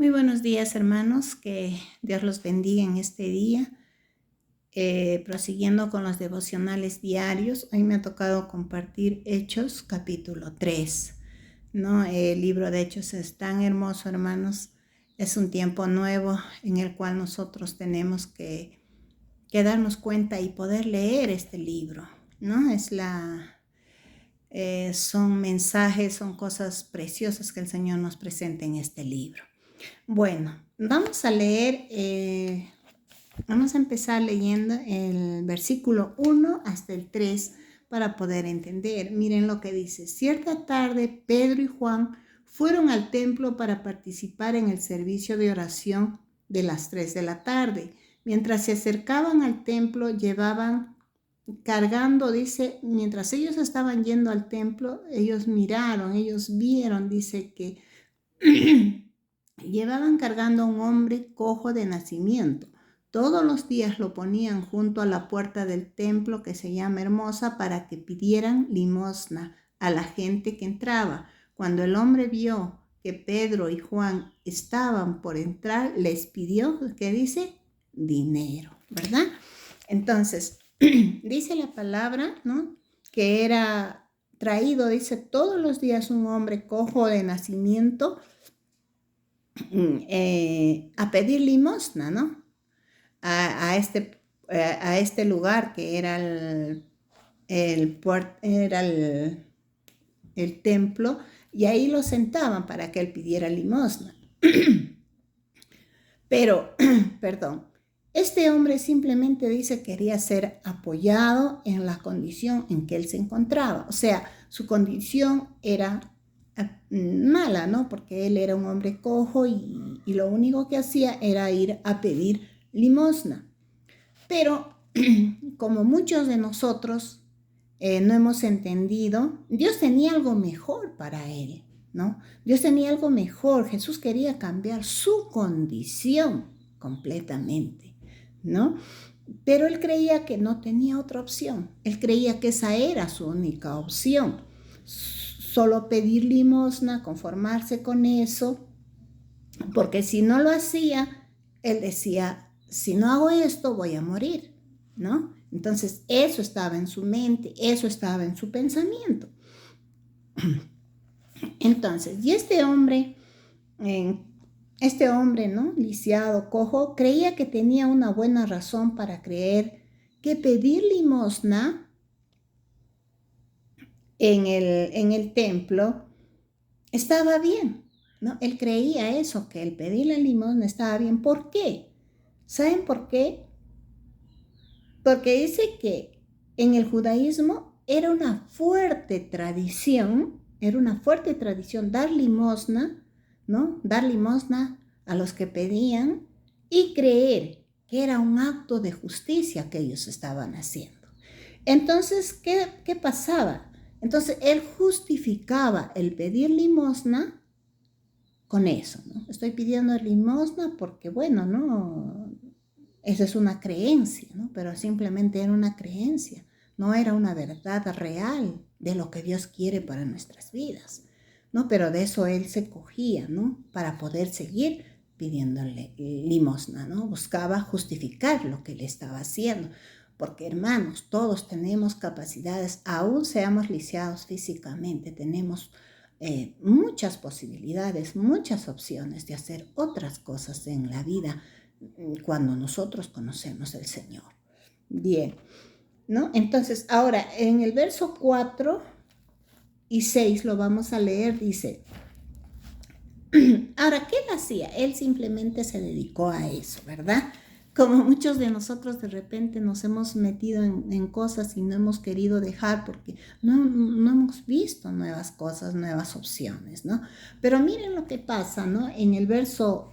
Muy buenos días, hermanos, que Dios los bendiga en este día. Prosiguiendo con los devocionales diarios, hoy me ha tocado compartir Hechos capítulo 3, ¿no? El libro de Hechos es tan hermoso, hermanos. Es un tiempo nuevo en el cual nosotros tenemos que darnos cuenta y poder leer este libro, ¿no? Son mensajes, son cosas preciosas que el Señor nos presenta en este libro. Bueno, vamos a leer, vamos a empezar leyendo el versículo 1 hasta el 3 para poder entender. Miren lo que dice. Cierta tarde, Pedro y Juan fueron al templo para participar en el servicio de oración de las 3 de la tarde. Mientras se acercaban al templo, llevaban cargando, dice, mientras ellos estaban yendo al templo, ellos vieron, dice que llevaban cargando a un hombre cojo de nacimiento. Todos los días lo ponían junto a la puerta del templo que se llama Hermosa para que pidieran limosna a la gente que entraba. Cuando el hombre vio que Pedro y Juan estaban por entrar, les pidió, ¿qué dice? Dinero, ¿verdad? Entonces, dice la palabra, ¿no? Que era traído, dice, todos los días un hombre cojo de nacimiento a pedir limosna, ¿no? A este lugar que era el templo, y ahí lo sentaban para que él pidiera limosna. Pero, perdón, este hombre simplemente dice que quería ser apoyado en la condición en que él se encontraba. O sea, su condición era mala, ¿no? Porque él era un hombre cojo y lo único que hacía era ir a pedir limosna. Pero como muchos de nosotros no hemos entendido, Dios tenía algo mejor para él, ¿no? Dios tenía algo mejor. Jesús quería cambiar su condición completamente, ¿no? Pero él creía que no tenía otra opción. Él creía que esa era su única opción. Solo pedir limosna, conformarse con eso, porque si no lo hacía, él decía, si no hago esto, voy a morir, ¿no? Entonces, eso estaba en su mente, eso estaba en su pensamiento. Entonces, y este hombre, ¿no? Lisiado, cojo, creía que tenía una buena razón para creer que pedir limosna en el templo estaba bien, ¿no? Él creía eso, que el pedir la limosna estaba bien. ¿Por qué? ¿Saben por qué? Porque dice que en el judaísmo era una fuerte tradición dar limosna, ¿no? Dar limosna a los que pedían y creer que era un acto de justicia que ellos estaban haciendo. Entonces, ¿qué pasaba? Entonces, él justificaba el pedir limosna con eso, ¿no? Estoy pidiendo limosna porque, bueno, ¿no? Esa es una creencia, ¿no? Pero simplemente era una creencia, no era una verdad real de lo que Dios quiere para nuestras vidas, ¿no? Pero de eso él se cogía, ¿no? Para poder seguir pidiéndole limosna, ¿no? Buscaba justificar lo que él estaba haciendo. Porque, hermanos, todos tenemos capacidades, aún seamos lisiados físicamente, tenemos muchas posibilidades, muchas opciones de hacer otras cosas en la vida cuando nosotros conocemos al Señor. Bien, ¿no? Entonces, ahora, en el verso 4 y 6 lo vamos a leer, dice, ahora, ¿qué él hacía? Él simplemente se dedicó a eso, ¿verdad? Como muchos de nosotros de repente nos hemos metido en cosas y no hemos querido dejar porque no hemos visto nuevas cosas, nuevas opciones, ¿no? Pero miren lo que pasa, ¿no? En el verso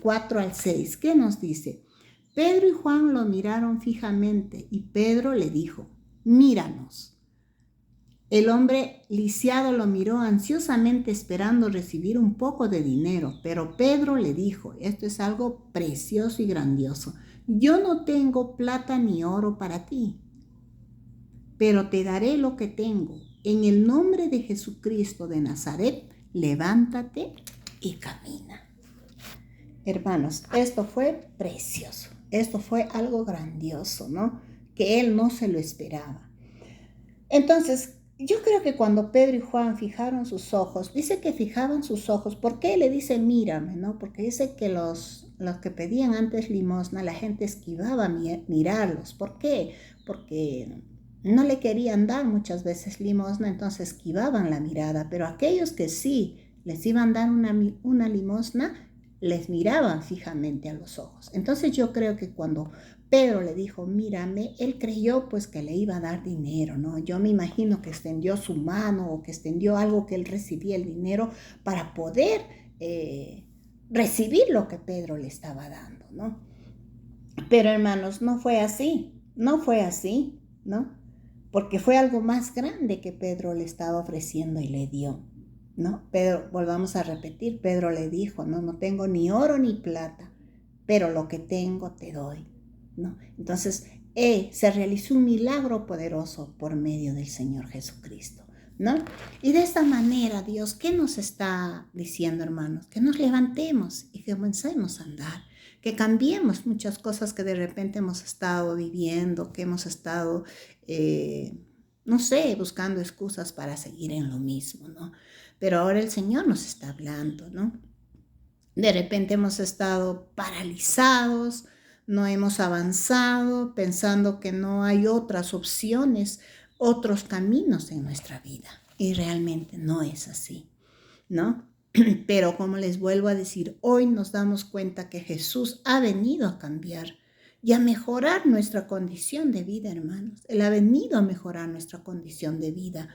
4 al 6, ¿qué nos dice? Pedro y Juan lo miraron fijamente y Pedro le dijo, míranos. El hombre lisiado lo miró ansiosamente esperando recibir un poco de dinero, pero Pedro le dijo, esto es algo precioso y grandioso, yo no tengo plata ni oro para ti, pero te daré lo que tengo. En el nombre de Jesucristo de Nazaret, levántate y camina. hermanos, esto fue precioso, esto fue algo grandioso, ¿no? Que él no se lo esperaba. Entonces, yo creo que cuando Pedro y Juan fijaron sus ojos, dice que fijaban sus ojos, ¿por qué le dice mírame, no? Porque dice que los que pedían antes limosna, la gente esquivaba mirarlos. ¿Por qué? Porque no le querían dar muchas veces limosna, entonces esquivaban la mirada, pero aquellos que sí les iban a dar una limosna, les miraban fijamente a los ojos. Entonces yo creo que cuando Pedro le dijo, mírame, él creyó pues que le iba a dar dinero, ¿no? Yo me imagino que extendió su mano o que extendió algo que él recibía el dinero para poder recibir lo que Pedro le estaba dando, ¿no? Pero hermanos, no fue así, no fue así, ¿no? Porque fue algo más grande que Pedro le estaba ofreciendo y le dio, ¿no? Pedro, volvamos a repetir, Pedro le dijo, no tengo ni oro ni plata, pero lo que tengo te doy, ¿no? Entonces, se realizó un milagro poderoso por medio del Señor Jesucristo, ¿no? Y de esta manera, Dios, ¿qué nos está diciendo, hermanos? Que nos levantemos y que comencemos a andar, que cambiemos muchas cosas que de repente hemos estado viviendo, que hemos estado, no sé, buscando excusas para seguir en lo mismo, ¿no? Pero ahora el Señor nos está hablando, ¿no? De repente hemos estado paralizados, no hemos avanzado, pensando que no hay otras opciones, otros caminos en nuestra vida. Y realmente no es así, ¿no? Pero como les vuelvo a decir, hoy nos damos cuenta que Jesús ha venido a cambiar y a mejorar nuestra condición de vida, hermanos. Él ha venido a mejorar nuestra condición de vida.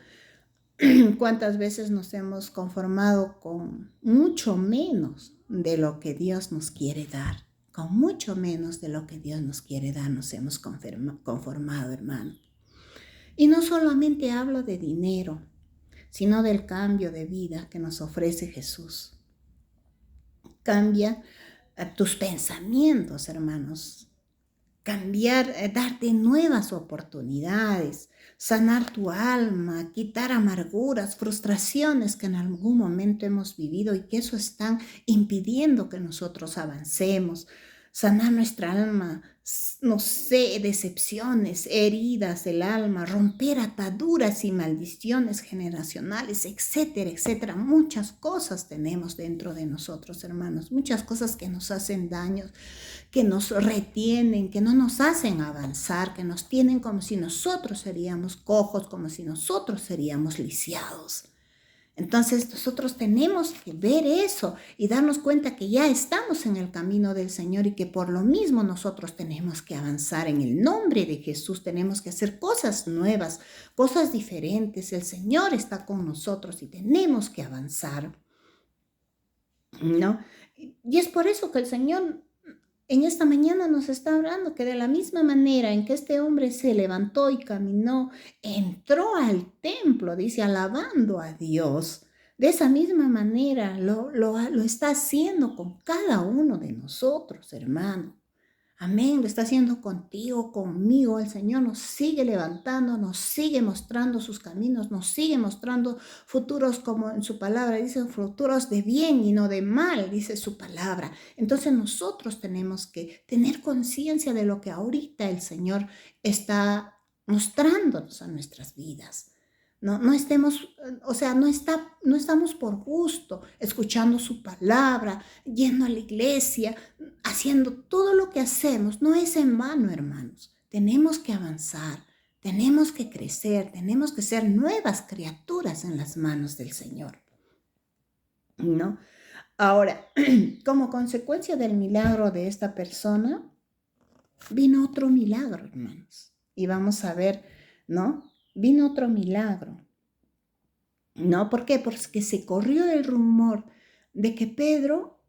¿Cuántas veces nos hemos conformado con mucho menos de lo que Dios nos quiere dar? Con mucho menos de lo que Dios nos quiere dar nos hemos conformado, hermano. Y no solamente hablo de dinero, sino del cambio de vida que nos ofrece Jesús. Cambia tus pensamientos, hermanos. Cambiar, darte nuevas oportunidades, sanar tu alma, quitar amarguras, frustraciones que en algún momento hemos vivido y que eso están impidiendo que nosotros avancemos. Sanar nuestra alma, no sé, decepciones, heridas del alma, romper ataduras y maldiciones generacionales, etcétera, etcétera. Muchas cosas tenemos dentro de nosotros, hermanos, muchas cosas que nos hacen daño, que nos retienen, que no nos hacen avanzar, que nos tienen como si nosotros seríamos cojos, como si nosotros seríamos lisiados. Entonces nosotros tenemos que ver eso y darnos cuenta que ya estamos en el camino del Señor y que por lo mismo nosotros tenemos que avanzar en el nombre de Jesús, tenemos que hacer cosas nuevas, cosas diferentes. El Señor está con nosotros y tenemos que avanzar, ¿no? Y es por eso que el Señor en esta mañana nos está hablando que de la misma manera en que este hombre se levantó y caminó, entró al templo, dice, alabando a Dios. De esa misma manera lo está haciendo con cada uno de nosotros, hermano. Amén, lo está haciendo contigo, conmigo. El Señor nos sigue levantando, nos sigue mostrando sus caminos, nos sigue mostrando futuros como en su palabra, dice futuros de bien y no de mal, dice su palabra. Entonces nosotros tenemos que tener conciencia de lo que ahorita el Señor está mostrándonos a nuestras vidas. No estemos, o sea, no estamos por gusto escuchando su palabra, yendo a la iglesia, haciendo todo lo que hacemos. No es en vano, hermanos. Tenemos que avanzar, tenemos que crecer, tenemos que ser nuevas criaturas en las manos del Señor, ¿no? Ahora, como consecuencia del milagro de esta persona, vino otro milagro, hermanos. Y vamos a ver, ¿no? Vino otro milagro. ¿No? ¿Por qué? Porque se corrió el rumor de que Pedro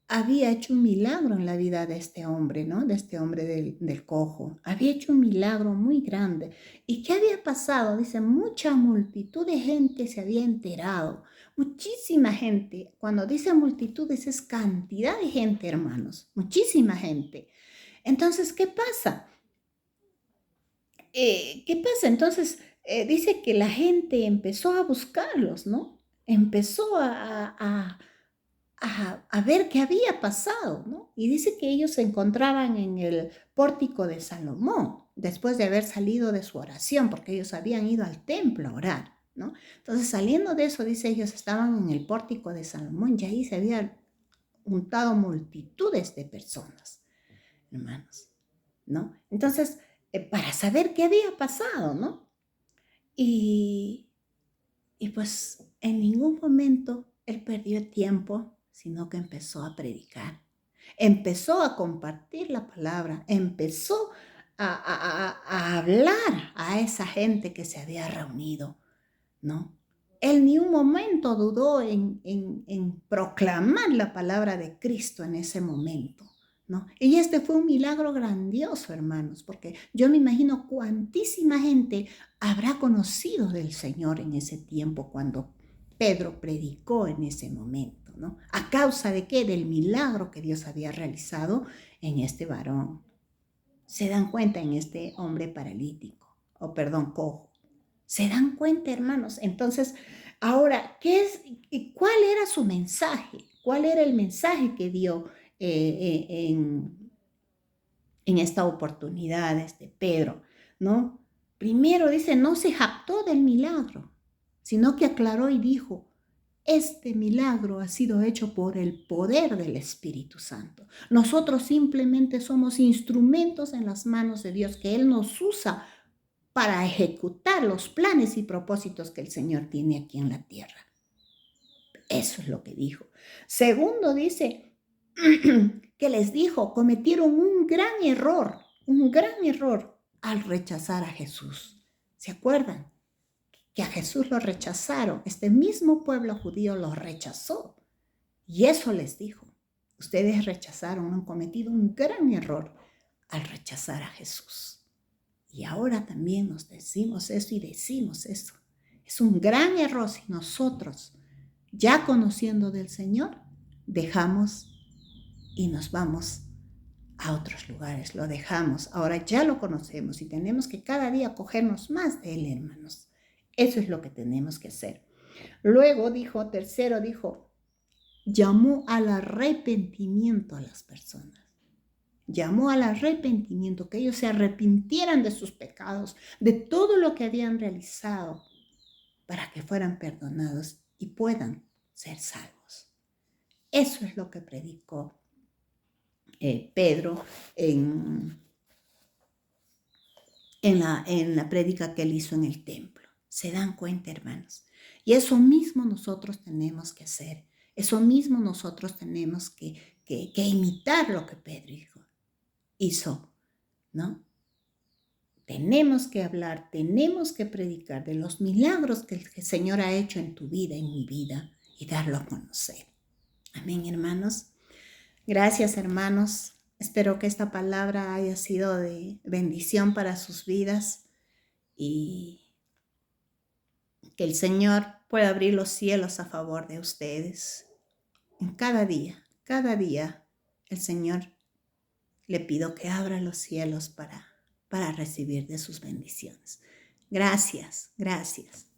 había hecho un milagro en la vida de este hombre, ¿no? De este hombre del cojo. Había hecho un milagro muy grande. ¿Y qué había pasado? Dice, mucha multitud de gente se había enterado. Muchísima gente. Cuando dice multitudes es cantidad de gente, hermanos. Muchísima gente. Entonces, ¿qué pasa? ¿Qué pasa? Entonces, dice que la gente empezó a buscarlos, ¿no? Empezó a ver qué había pasado, ¿no? Y dice que ellos se encontraban en el pórtico de Salomón, después de haber salido de su oración, porque ellos habían ido al templo a orar, ¿no? Entonces, saliendo de eso, dice, ellos estaban en el pórtico de Salomón y ahí se habían juntado multitudes de personas, hermanos, ¿no? Entonces, para saber qué había pasado, ¿no? Y, y pues en ningún momento él perdió tiempo, sino que empezó a predicar, empezó a compartir la palabra, empezó a hablar a esa gente que se había reunido, ¿no? Él ni un momento dudó en proclamar la palabra de Cristo en ese momento, ¿no? Y este fue un milagro grandioso, hermanos, porque yo me imagino cuantísima gente habrá conocido del Señor en ese tiempo cuando Pedro predicó en ese momento, ¿no? ¿A causa de qué? Del milagro que Dios había realizado en este varón. Se dan cuenta en este hombre paralítico, o perdón, cojo. ¿Se dan cuenta, hermanos? Entonces, ahora, ¿cuál era su mensaje? ¿Cuál era el mensaje que dio en esta oportunidad Pedro? ¿No? Primero dice, no se jactó del milagro, sino que aclaró y dijo, este milagro ha sido hecho por el poder del Espíritu Santo. Nosotros simplemente somos instrumentos en las manos de Dios que Él nos usa para ejecutar los planes y propósitos que el Señor tiene aquí en la tierra. Eso es lo que dijo. Segundo, dice que les dijo, cometieron un gran error al rechazar a Jesús. ¿Se acuerdan? Que a Jesús lo rechazaron. Este mismo pueblo judío lo rechazó. Y eso les dijo. Ustedes rechazaron, han cometido un gran error al rechazar a Jesús. Y ahora también nos decimos eso y decimos eso. Es un gran error si nosotros, ya conociendo del Señor, dejamos y nos vamos a otros lugares. Lo dejamos. Ahora ya lo conocemos y tenemos que cada día cogernos más de Él, hermanos. Eso es lo que tenemos que hacer. Luego dijo, tercero dijo, llamó al arrepentimiento a las personas. Llamó al arrepentimiento, que ellos se arrepintieran de sus pecados, de todo lo que habían realizado, para que fueran perdonados y puedan ser salvos. Eso es lo que predicó Pedro en la prédica que él hizo en el templo. ¿Se dan cuenta, hermanos? Y eso mismo nosotros tenemos que hacer. Eso mismo nosotros tenemos que imitar lo que Pedro hizo, ¿no? Tenemos que hablar, tenemos que predicar de los milagros que el Señor ha hecho en tu vida, en mi vida, y darlo a conocer. Amén, hermanos. Gracias, hermanos. Espero que esta palabra haya sido de bendición para sus vidas y que el Señor pueda abrir los cielos a favor de ustedes. En cada día, el Señor le pido que abra los cielos para recibir de sus bendiciones. Gracias, gracias.